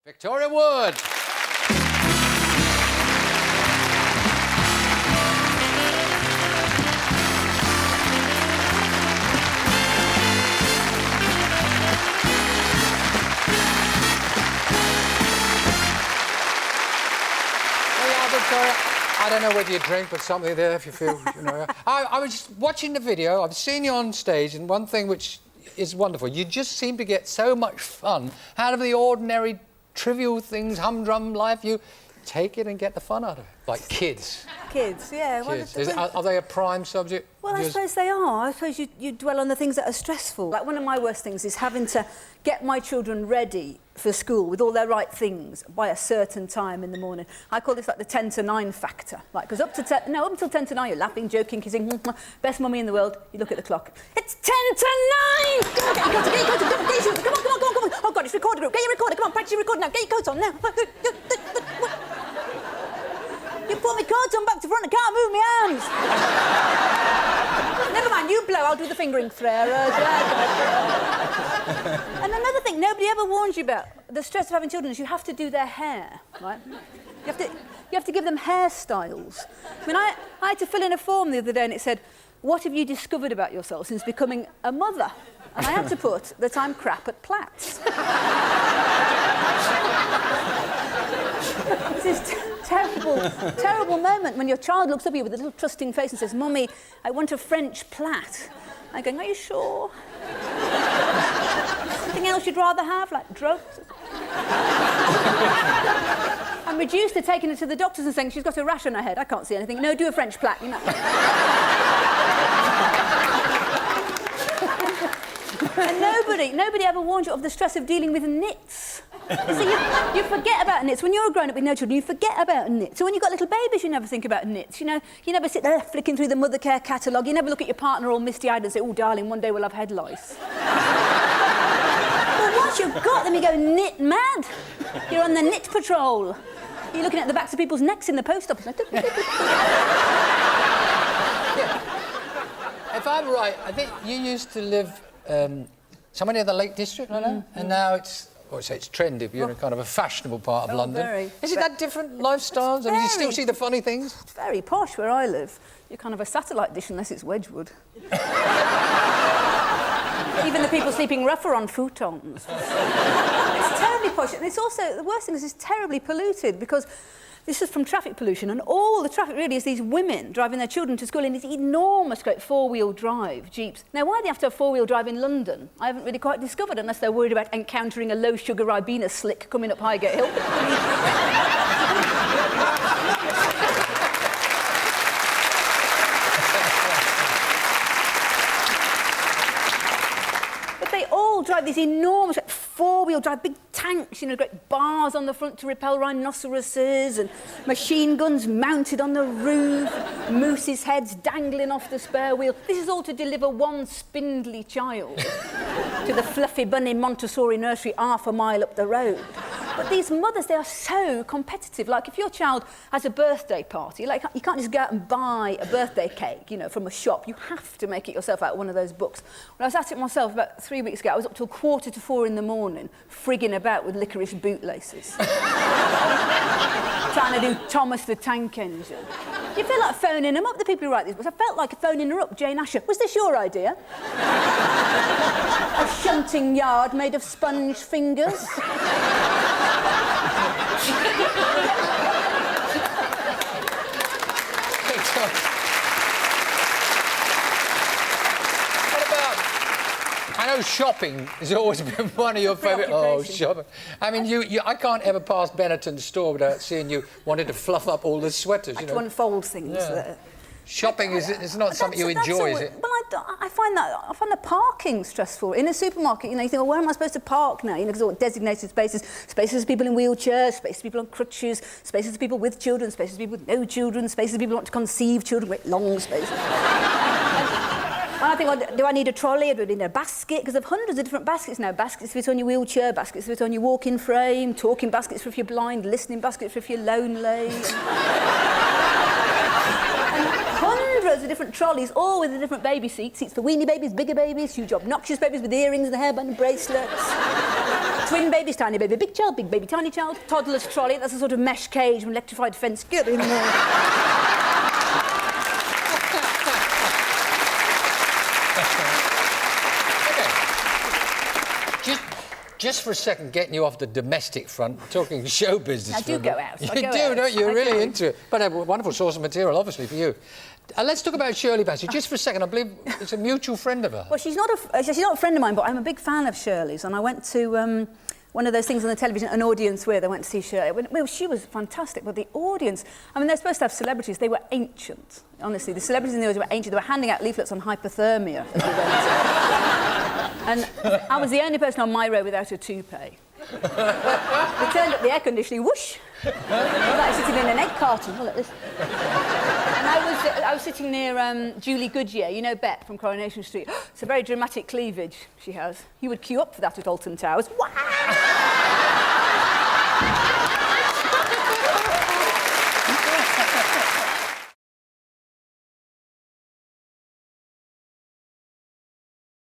Victoria Wood. Victoria, I don't know whether you drink, but something there if you feel, you know. I was just watching the video, I've seen you on stage, and one thing which is wonderful, you just seem to get so much fun out of the ordinary, trivial things, humdrum life. You take it and get the fun out of it, like kids. Kids, yeah. Kids. Are they a prime subject? Well, I suppose they are. I suppose you dwell on the things that are stressful. Like, one of my worst things is having to get my children ready for school with all their right things by a certain time in the morning. I call this like the 10 to 9 factor. Like, because up until 10 to 9, you're laughing, joking, kissing, best mummy in the world. You look at the clock. It's 10 to 9! Come on, get your coat on, get your shoes. Come on. Oh, God, it's recorder group. Get your recorder. Come on, practice your recorder now. Get your coat on now. You put my coat on back to front, I can't move my arms. Never mind, you blow, I'll do the fingering thread. And another thing nobody ever warns you about, the stress of having children, is you have to do their hair, right? You have to give them hairstyles. I mean, I had to fill in a form the other day and it said, what have you discovered about yourself since becoming a mother? And I had to put that I'm crap at plaits. This is terrible moment when your child looks up at you with a little trusting face and says, Mummy, I want a French plait. I'm going, are you sure? Anything else you'd rather have, like drugs? I'm reduced to taking her to the doctors and saying she's got a rash on her head. I can't see anything. No, do a French plait, you know. And nobody ever warns you of the stress of dealing with nits. You forget about nits. When you're a grown-up with no children, you forget about nits. So when you've got little babies, you never think about nits. You know, you never sit there flicking through the mother care catalogue. You never look at your partner all misty-eyed and say, oh, darling, one day we'll have head lice. But once you've got them, you go knit mad. You're on the knit patrol. You're looking at the backs of people's necks in the post office. If I'm right, I think you used to live somewhere near the Lake District, I know, and now it's trendy. You're in a kind of a fashionable part of London. Very. Is it that different lifestyles? I mean, you still see the funny things? It's very posh where I live. You're kind of a satellite dish unless it's Wedgwood. Even the people sleeping rough are on futons. It's terribly posh. And it's also, the worst thing is it's terribly polluted because this is from traffic pollution, and all the traffic really is these women driving their children to school in these enormous, great four-wheel drive Jeeps. Now, why they have to have four-wheel drive in London, I haven't really quite discovered, unless they're worried about encountering a low-sugar Ribena slick coming up Highgate Hill. But they all drive these enormous four-wheel drive, big tanks, you know, great bars on the front to repel rhinoceroses and machine guns mounted on the roof, mooses' heads dangling off the spare wheel. This is all to deliver one spindly child to the fluffy bunny Montessori nursery half a mile up the road. But these mothers, they are so competitive. Like, if your child has a birthday party, like, you can't just go out and buy a birthday cake, you know, from a shop. You have to make it yourself out of one of those books. When I was at it myself about 3 weeks ago, I was up till 3:45 in the morning, frigging about with licorice bootlaces. Trying to do Thomas the Tank Engine. You feel like phoning them up, the people who write these books. I felt like phoning her up, Jane Asher. Was this your idea? A shunting yard made of sponge fingers? I know shopping has always been one of your favourite... Oh, shopping. I mean, I can't ever pass Benetton's store without seeing you wanting to fluff up all the sweaters, you know. To unfold things. Yeah. Shopping is not something you enjoy, is it? Well, I find the parking stressful. In a supermarket, you know, you think, well, where am I supposed to park now? You know, because all designated spaces for people in wheelchairs, spaces for people on crutches, spaces for people with children, spaces for people with no children, spaces for people who want to conceive children, great long spaces. And I think, well, do I need a trolley? Do I need a basket? Because there are hundreds of different baskets now. Baskets fit on your wheelchair, baskets fit on your walking frame, talking baskets for if you're blind, listening baskets for if you're lonely. Hundreds of different trolleys, all with the different baby seats. Seats for weenie babies, bigger babies, huge obnoxious babies with earrings and hairband and bracelets. Twin babies, tiny baby, big child, big baby, tiny child, toddler's trolley. That's a sort of mesh cage with electrified fence. Get in there. Just for a second, getting you off the domestic front, talking show business. I do go out. You do, don't you? You're really into it. But a wonderful source of material, obviously, for you. Let's talk about Shirley Bassey. Just for a second, I believe it's a mutual friend of hers. Well, she's not a friend of mine, but I'm a big fan of Shirley's, and I went to one of those things on the television, an audience with. I went to see Shirley. Well, she was fantastic, but the audience, I mean, they're supposed to have celebrities. They were ancient. Honestly, the celebrities in the audience were ancient. They were handing out leaflets on hypothermia as we went. And I was the only person on my row without a toupee. We turned up the air conditioning, whoosh! I was like sitting in an egg carton. Look at this. And I was sitting near Julie Goodyear, you know Bet from Coronation Street. It's a very dramatic cleavage she has. You would queue up for that at Alton Towers. Wow!